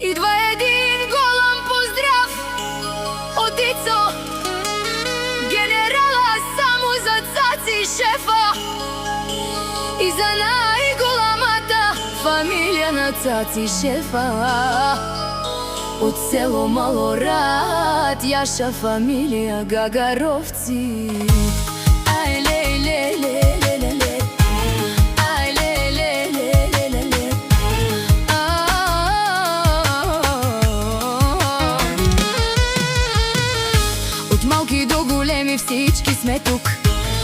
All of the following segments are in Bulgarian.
Идва един голям поздрав от Ицо, генерала само за цаци шефа и за най-голямата фамилия на цаци шефа. От село Малорад, яша фамилия Гагаровци. Ай, ле, ле, ле, ле, ле, ле. Ай, ле, ле, ле, ле, ле, ле. От малки до големи всички сме тук,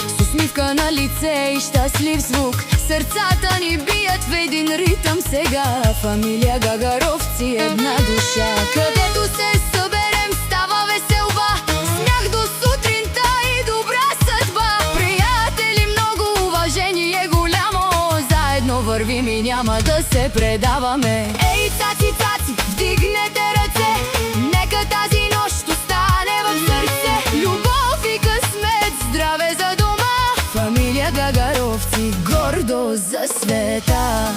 с усмивка на лице и щастлив звук. Сърцата ни бият в един ритъм сега. Фамилия Гагаровци, една душа. Където се съберем, става веселба, смях до сутринта и добра съдба. Приятели, много уважение голямо, заедно вървим и няма да се предаваме. Ей, цаци, цаци, вдигнете ръце, нека тази нощ остане в сърце. Любов и късмет, здраве за дома, фамилия Гагаровци, гордо за света.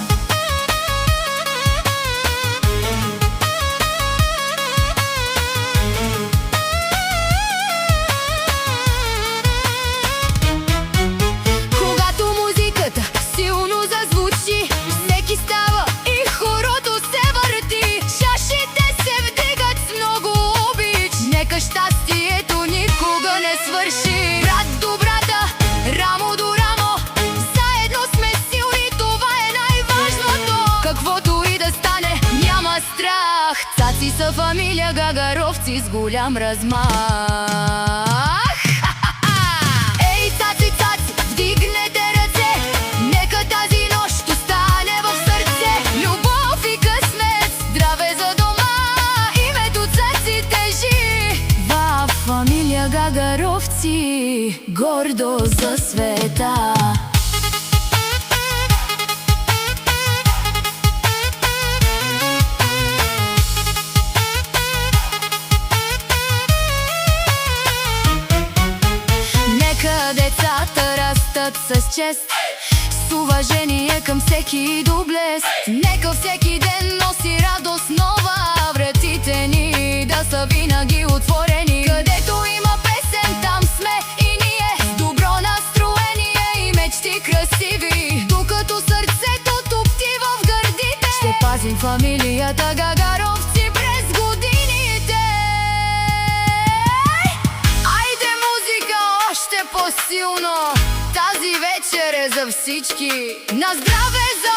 Когато музиката силно зазвучи, всеки става и хорото се върти. Чашите се вдигат с много обич, нека щастието никога не свърши. Брат до брата, рамо до рамо, заедно сме силни, това е най-важното. Каквото и да стане, няма страх. Цаци са фамилия Гагаровци с голям размах. Ей, цаци, цаци, вдигнете ръце, нека тази нощ остане в сърце. Любов и късмет, здраве за дома, името Цаци тежи. Ва, фамилия Гагаровци, гордо за света. Нека децата растат с чест, с уважение към всеки доблест. Нека всеки ден носи радост нова, вратите ни да са винаги отворени. Където има песен, там сме и ние, с добро настроение и мечти красиви. Докато сърцето тупти в гърдите, ще пазим фамилията Гагаровци през годините. Айде музика още по-силно, тази вечер е за всички. На здраве за